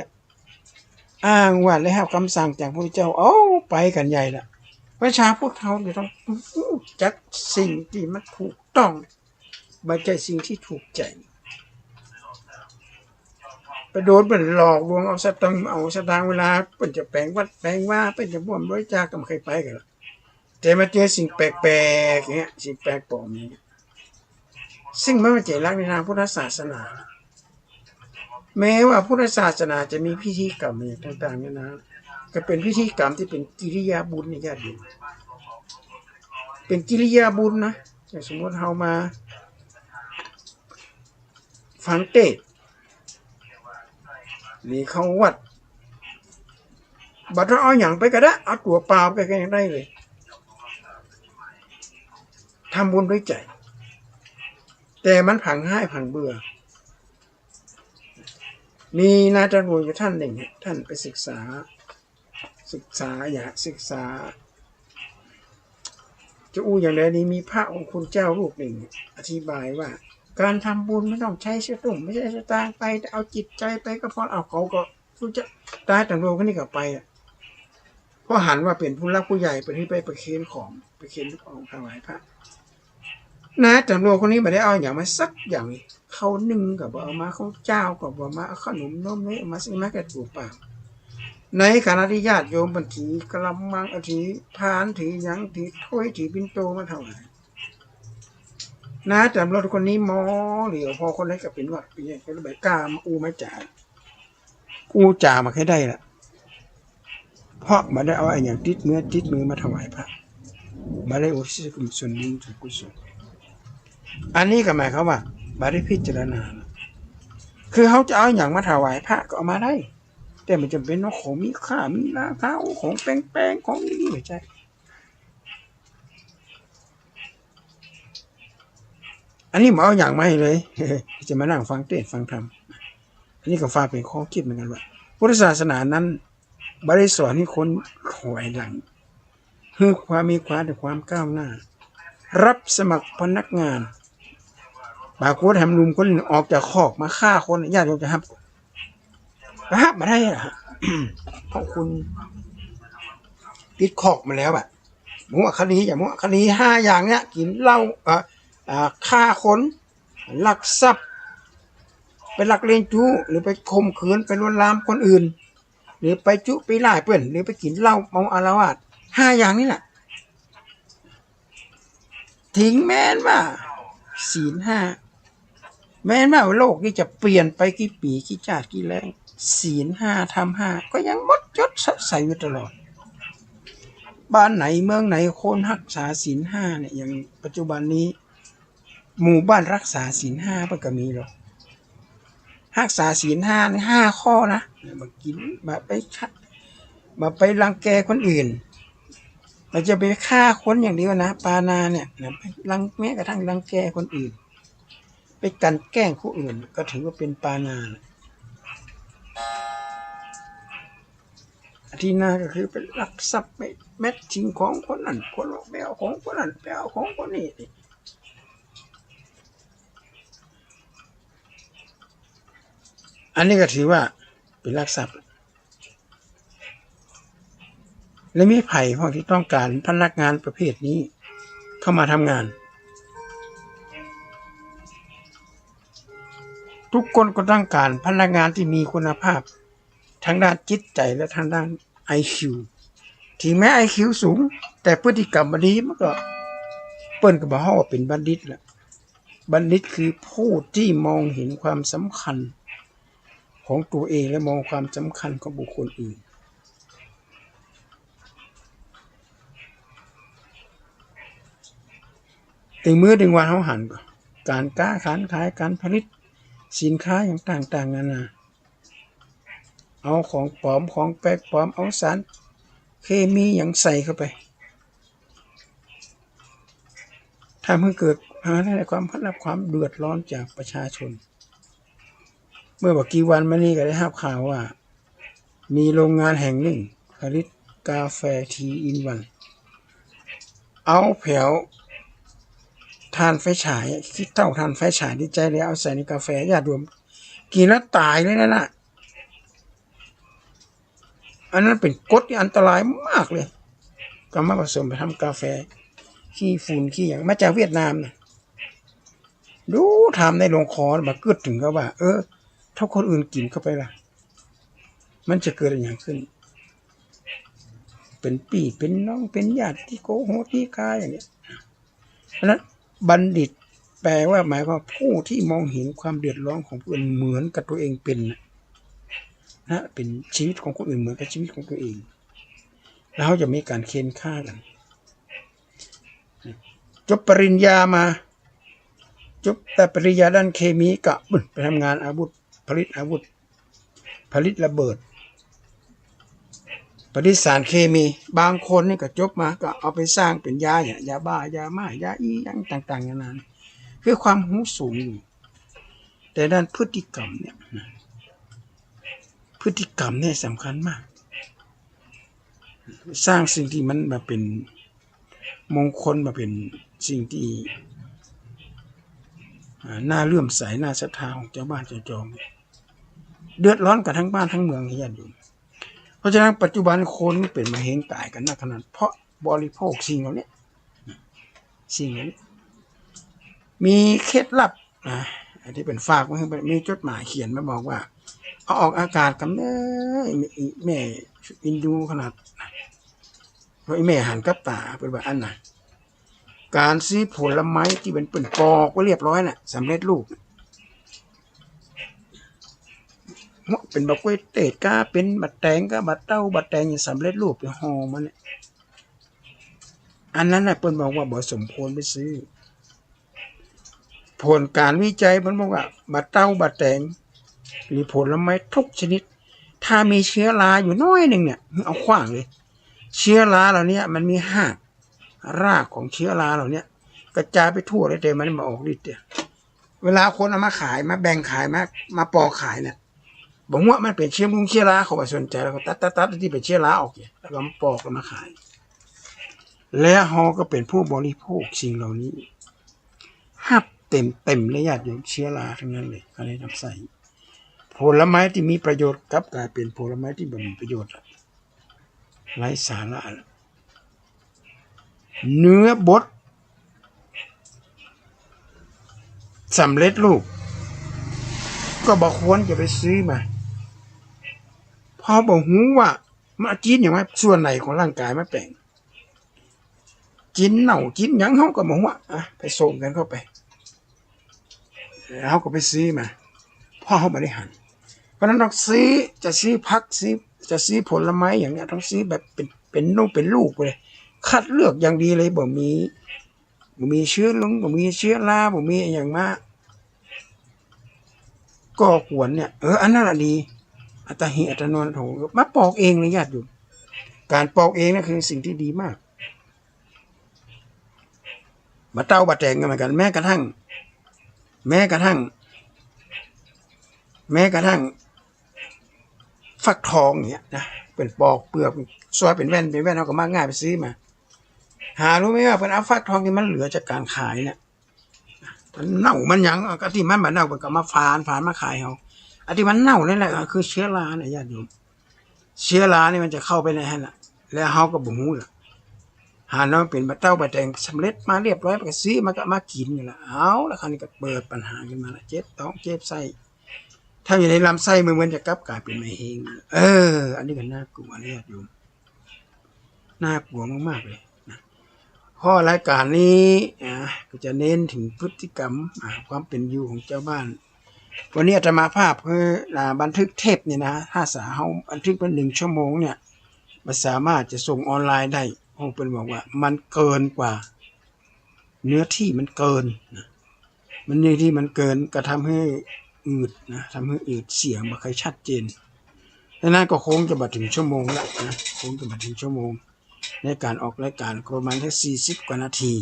Speaker 3: อ้างว่าได้รับคำสั่งจากพระเจ้าไปกันใหญ่ละประชาพุทธเขาต้องจักสิ่งที่มันถูกต้องไม่ใช่สิ่งที่ถูกใจไปโดนเป็นหลอกลวงเอาสตางค์เวลาเป็นจะแปลงวัดแปลงว่าเป็นจะบ่วมบริจาคก็ไม่เคยไปกันหรอกแต่มาเจอสิ่งแปลกๆอย่างเงี้ยสิ่งแปลกปลอมนี้ซึ่งไม่ใช่หลักในทางพุทธศาสนาแม้ว่าพุทธศาสนาจะมีพิธีกรรมอย่างต่างๆเนี่ยนะก็เป็นพิธีกรรมที่เป็นกิริยาบุญในญาติโยมเป็นกิริยาบุญนะอย่างสมมติเรามาฟังเทศน์หรือเข้าวัดบัดเราเอาอย่างไปก็ได้เอาตัวเปล่าไปก็ยังได้เลยทำบุญด้วยใจแต่มันผังให้ผังเบื่อมีนาจารย์อยู่ท่านหนึ่งท่านไปศึกษาอยากศึกษาจะอย่างไรนี้มีพระองค์คุณเจ้ารูปหนึ่งอธิบายว่าการทำบุญไม่ต้องใช้เสื้อตุ่มไม่ใช่สตางค์ไปเอาจิตใจไปก็พอเอาเขาก็รู้จะตายต่างโลกนี่ก็ไปเพราะหันว่าเป็นผู้รักผู้ใหญ่ไปที่ไปเค้นของถวายพระนะแต่โลกคนนี้ไม่ได้เอาอย่างมาสักอย่างเขานึ่งกับเอามาเขาเจ้ากับเอามาขนมนมนี่มาซื้อมาแก่ตัวเปล่าในขณะที่ญาติโยมบันทีกระมังถือพานถือยังถือถ้วยถือปิ่นโตมาเท่าไหร่ นะแต่รถคนนี้หมอหรือพอคนนั้นก็เป็นว่าเป็นอย่างก็แบบกล้ามาอู้มาจ่ามาแค่ได้ละเพราะมาได้เอาไอ้อย่างติดมือมาถวายพระมาได้อุทิศส่วนบุญส่วนกุศลอันนี้ก็หมายความว่ามาได้พิจารณาคือเขาจะเอาอย่างมาถวายพระก็เอามาได้แต่มันจำเป็นว่าของมีค่ามีราคาของแพงๆของนี่ไม่ใช่อันนี้มาเอาอย่างมาให้เลยจะมานั่งฟังเทศน์ฟังธรรมอันนี้ก็ฝากเป็นข้อคิดเหมือนกันว่าพุทธศาสนานั้นบริสอนให้คนถอยหลังคือความมีความแต่ความก้าวหน้ารับสมัครพนักงานบางคนทำลุมคนออกจากคอกมาฆ่าคนญาติโยมจะห้ามมาได้อะเพราะคุณติดคอกมาแล้วอะมุขคดีอย่างมุขคดี5อย่างเนี้ยกินเหล้าฆ่าคนลักทรัพย์ไปลักเลงจู้หรือไปข่มขืนไปลวนลามคนอื่นหรือไปจุไปล่าเพื่อนหรือไปกินเหล้าเมาอาละวาด5อย่างนี้แหละถึงแม้นว่าศีล5แม้นว่าโลกนี้จะเปลี่ยนไปกี่ปีกี่ชาติกี่แรงศีล5ทำ5ก็ยังหมดยศใส่อยู่ตลอดบ้านไหนเมืองไหนคนรักษาศีล5เนี่ยอย่างปัจจุบันนี้หมู่บ้านรักษาศีล5มันก็มีหรอกรักษาศีล5ใน5ข้อนะมากินมาไปรังแกคนอื่นเราจะไปฆ่าคนอย่างเดียวนะปานาเนี่ยไปแม้กระทั่งรังแกคนอื่นไปกันแกล้งผู้อื่นก็ถือว่าเป็นปานาที่น่าก็คือเป็นลักทรัพย์ไปแม้ชิงของคนนั้นคนไปเอาของคนนั้นไปเอาของคนนี้อันนี้ก็ถือว่าเป็นลักทรัพย์และมีไผ่พวกที่ต้องการพนักงานประเภทนี้เข้ามาทำงานทุกคนก็ต้องการพนักงานที่มีคุณภาพทั้งด้านจิตใจและทางด้าน IQ ถึงแม้ IQ สูงแต่พฤติกรรมบดีมันก็เปิ้นก็บอกว่าเป็นบัณฑิตแหละบัณฑิตคือผู้ที่มองเห็นความสำคัญของตัวเองและมองความสำคัญของบุคคลอื่นถึงมื้อถึงวันเขาหันการค้าขายการผลิตสินค้าอย่างต่างๆนานาเอาของปลอมของแปลกปลอมเอาสารเคมีอย่างใส่เข้าไปทำให้เกิดความเดือดร้อนจากประชาชนเมื่อกี่วันมานี้ก็ได้ทราบข่าวว่ามีโรงงานแห่งหนึ่งผลิตกาแฟทีอินวันเอาแผวทานไฟฉายคิดเท่าทานไฟฉายดีใจเลยเอาใส่ในกาแฟญาติโยมกินแล้วตายเลยนะอันนั้นเป็นกรดที่อันตรายมากเลยก็มาผสมไปทำกาแฟขี้ฝุ่นขี้อย่างมาจากเวียดนามนะดูทำในโรงคอมาเกิดถึงก็ว่าถ้าคนอื่นกินเข้าไปล่ะมันจะเกิดอะไรอย่างขึ้นเป็นพี่เป็นน้องเป็นญาติที่โกโหที่กายอย่างนี้เพราะนั้นบัณฑิตแปลว่าหมายว่าผู้ที่มองเห็นความเดือดร้อนของผู้อื่นเหมือนกับตัวเองเป็นนะเป็นชีวิตของคนอื่นเหมือนกับชีวิตของตัวเองแล้วจะมีการเค้นฆ่ากันจบปริญญามาจบแต่ปริญญาด้านเคมีก็ไปทำงานอาวุธผลิตอาวุธผลิตระเบิดผลิตสารเคมีบางคนนี่ก็จบมาก็เอาไปสร้างเป็นยาเนี่ยยาบ้ายาม่ายาอีอย่างต่างๆนานาคือความรู้สูงอยู่แต่ด้านพฤติกรรมเนี่ยพฤติกรรมเนี่ยสำคัญมากสร้างสิ่งที่มันมาเป็นมงคลมาเป็นสิ่งที่น่าเลื่อมใสน่าศรัทธาของเจ้าบ้านเจ้าจอมเดือดร้อนกันทั้งบ้านทั้งเมืองที่ญาติโยมเพราะฉะนั้นปัจจุบันคนเป็นมะเร็งตายกันนักขนาดเพราะบริโภคสิ่งเหล่านี้มีเคล็ดลับที่เป็นฝากมามีจดหมายเขียนมาบอกว่าเอาออกอากาศกันแม่อินดูขนาดเพราะแม่หันกับตาเป็นแบบอันน่ะ การซื้อผลไม้ที่เป็นปอกไว้เรียบร้อยน่ะสำเร็จรูปเป็นบักกล้วยเตดก้าเป็นบัดแตงก็บัดเต้าบัดแตงอย่างสำเร็จรูปเป็นห่อมันเนี่ยอันนั้นน่ะเปิ้นบอกว่าบ่สมควรไปซื้อผลการวิจัยเปิ้นบอกว่าบัดเต้าบัดแตงหรือผลไม้ทุกชนิดถ้ามีเชื้อราอยู่น้อยหนึ่งเนี่ยเอาขว้างเลยเชื้อราเหล่านี้มันมีรากของเชื้อราเหล่านี้กระจายไปทั่วเลยแต่มันมาออกฤทธิ์เวลาคนเอามาขายมาแบ่งขายมาปอกขายเนี่ยบอกว่ามันเป็นเชื้อราเขาไม่สนใจแล้วก็ตัดที่เป็นเชื้อราออกแล้วก็มาปอกแล้วมาขายและเฮาก็เป็นผู้บริโภคสิ่งเหล่านี้หับเต็มเลยญาติโยมเชื้อราทั้งนั้นเลยเขาเลยนำใส่ผลไม้ที่มีประโยชน์กลับกลายเป็นผลไม้ที่บ่มีประโยชน์ไร้สาระเนื้อบดสำเร็จรูปก็บอกควรจะไปซื้อมาพอบอกหูว่ามากินอย่างไรส่วนไหนของร่างกายมาแปลงกินเน่ากินยังเขาก็บอกว่าไปส่งกันเข้าไปแล้วก็ไปซื้อมาพ่อเขาไม่ได้หันเพราะนั้นต้องซื้อจะซื้อพักจะซื้อผลไม้อย่างเงี้ยต้องซื้อแบบเป็นลูกไปเลยคัดเลือกอย่างดีเลยบ่มีเชื้อบ่มีเชื้อราบ่มีอย่างมากก็ควรเนี่ยอันนั้นดีอัตหิอัตโนนาโถมาปอกเองเลยญาติโยมการปอกเองนั่นคือสิ่งที่ดีมากมาเต้าบะแตงกันเหมือนกันแม้กระทั่งฟักทองเนี่ยนะเป็นปอกเปลือกซอยเป็นแว่นเอาก็มากง่ายไปซื้อมาหารู้ไหมว่าเป็นเอาฟักทองที่มันเหลือจากการขายเนี่ยมันเน่ามันยังก็ที่มันเน่ามันก็มาฝานมาขายเขาอันที่มันเน่านั่นแหละคือเชื้อราเนี่ยญาติโยมเชื้อรานี่มันจะเข้าไปในนั่นแหละแล้วเขาก็บ่ฮู้ล่ะหาเนาะเป็นบะเต้าบะแตงสำเร็จมาเรียบร้อยก็ซื้อมาก็มากินนี่แหละเอาแล้วคราวนี้ก็เปิดปัญหาขึ้นมาละเจ็บท้องเจ็บไส้ถ้าอยู่ในลำไส้มันจะกลับกลายเป็นไมเฮงอันนี้ก็น่ากลัวนะญาติโยมน่ากลัวมากๆเลยนะข้อรายการนี้ก็จะเน้นถึงพฤติกรรมความเป็นอยู่ของเจ้าบ้านวันนี้อาตมาภาพคือบันทึกเทปเนี่ยนะถ้าสาเฮาบันทึกเป็น1 ชั่วโมงเนี่ยมันสามารถจะส่งออนไลน์ได้คงเป็นบอกว่ามันเกินกว่าเนื้อที่มันเกินนะมันเนื้อที่มันเกินก็ทำให้อืดนะทำให้อืดเสียงไม่ค่อยชัดเจนดังนั้นก็คงจะมาถึงชั่วโมงละนะคงจะมาถึงชั่วโมงในการออกรายการประมาณแค่40 กว่านาที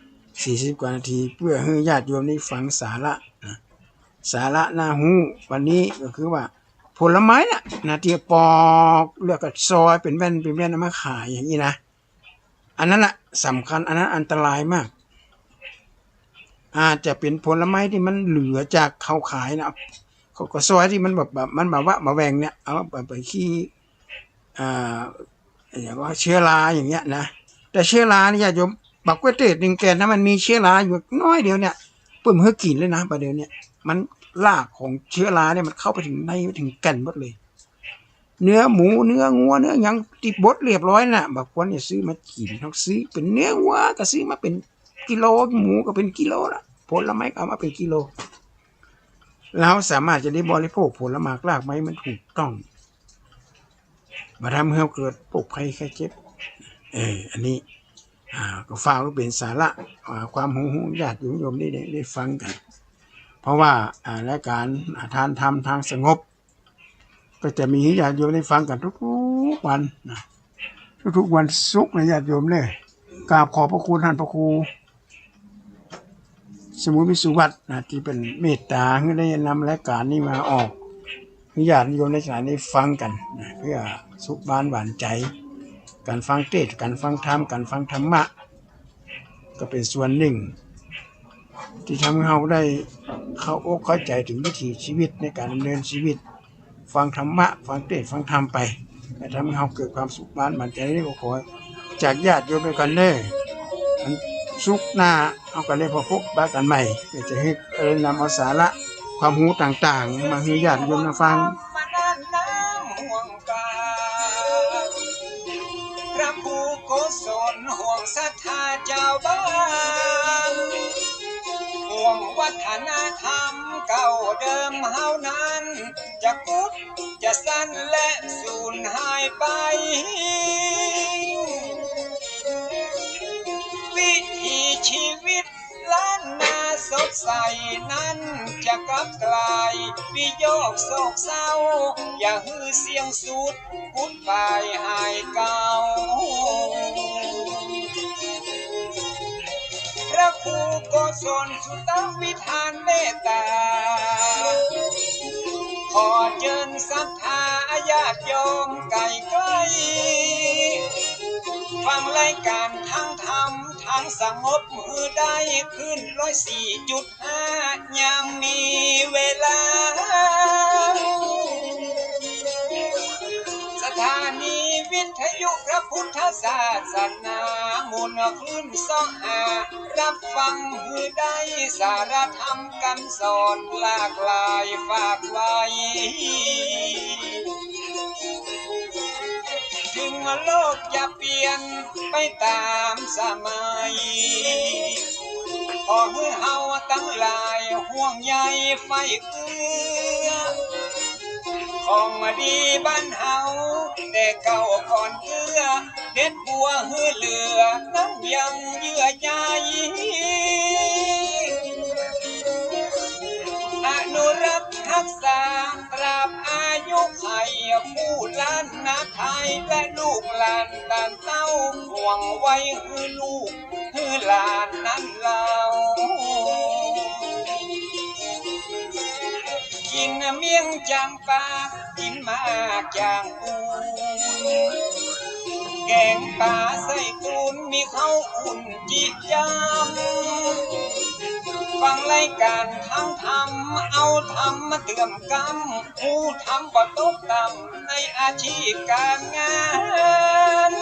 Speaker 3: 40 กว่านาทีเพื่อให้ญาติโยมได้ฟังสาระนะสาระน่าหูวันนี้ก็คือว่าผลไม้น่ะนะที่ปอกเลือกกับซอยเป็นแว่นเอามาขายอย่างนี้นะอันนั้นน่ะสำคัญอันนั้นอันตรายมากอาจจะเป็นผลไม้ที่มันเหลือจากเขาขายนะเขาก็ซอยที่มันแบบมันแบบว่ามาแหวงเนี่ยเอาไปขี้อย่างว่าเชื้อราอย่างเงี้ยนะแต่เชื้อรานี่ญาติโยมบักกล้วยเตด1 แกนถ้ามันมีเชื้อราอยู่น้อยเดียวเนี่ยเพิ่มให้กินเลยนะประเดี๋ยวเนี่ยมันรากของเชื้อราเนี่ยมันเข้าไปถึงในถึงแก่นหมดเลยเนื้อหมูเนื้องัวเนื้อยังติดบดเรียบร้อยน่ะบางคนเนี่ยซื้อมากินต้องซื้อเป็นเนื้อวัวก็ซื้อมาเป็นกิโลหมูก็เป็นกิโลละผลไม้ก็เอามาเป็นกิโลเราสามารถจะได้บริโภคผลไม้รากไม้มันถูกต้องมาทำให้เกิดโรคภัยไข้เจ็บอันนี้ก็ฝากไว้เป็นสาระความหูญาติโยมได้ฟังกันเพราะว่ารายการทานธรรมทางสงบก็จะมีญาติโยมได้ฟังกันทุกวันนะทุกวันศุกร์นะญาติโยมเลยกราบขอบพระคุณท่านพระครูสมุทิสุวัฒน์นะที่เป็นเมตตาให้ได้นำรายการนี้มาออกให้ญาติโยมได้ฟังกันนะเพื่อสุขบ้านหวานใจการฟังเทศน์การฟังธรรมการฟังธรรมะก็เป็นส่วนหนึ่งที่ทำให้เราได้เข้าอกเข้าใจถึงวิถีชีวิตในการดำเนินชีวิตฟังธรรมะฟังเทศน์ฟังธรรมไปทำให้เราเกิดความสุขบ้านหวานใจได้ก็ขอจากญาติโยมไปกันเด้อสุขหน้าเอากันเลยพบบ้านกันใหม่เพื่อจะให้นำเอาสาระความรู้ต่างๆมาให้ญาติโยมฟัง
Speaker 2: พระผู้โกศลห่วงใส ศรัทธาเจ้าบ้านห่วงวัฒนธรรมเก่าเดิมเฮานั้นจะกุดจะสั้นและสูญหายไปวิถีชีวิตล้านนาสดใสนั้นจะกลับกลายวิโยคโศกเศร้าอย่าฮือเสียงสุดกุดไปหายเก่าพระครูโกศลสุตวิธานเมตตาขอเชิญศรัทธาญาติโยมไก่ใกล้ฟังรายการทั้งธรรมทั้งสงบมือได้ขึ้น104.5ยังมีเวลาสถานีวิทยุพระพุทธศาสนามุนคลื่น25รับฟังมือได้สารธรรมคำสอนหลากหลายฝากไว้ถึงโลกจะเปลี่ยนไปตามสมัยขอให้เฮาตั้งหลายห่วงใยไฟเอื้อของดีบ้านเฮาแต่เก่าก่อนเอื้อเด็ดบัวหือเหลือน้ำยังเยื่อใยอนุรักษ์รักษาตราบอายุไขผู้ล้านนาไทยและลูกหลานต่างเต้าห่วงไว้หือลูกหือหลานนั้นเรากินเมี่ยงจางปลากินมากจางปูแกงปลาใส่ตูนมีข้าวอุ่นจีบจำฟังรายการทั้งทำเอาทำมาเตือนกำผู้ทำบ่ตกต่ำในอาชีพการงาน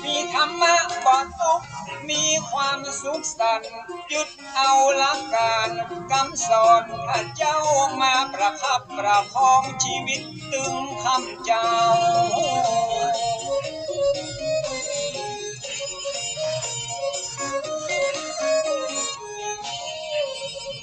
Speaker 2: มีธรรมะบ่ตกมีความสุขสันต์ยึดเอาหลักการคำสอนพระเจ้ามาประคับประคองชีวิตตึงคำเจ้า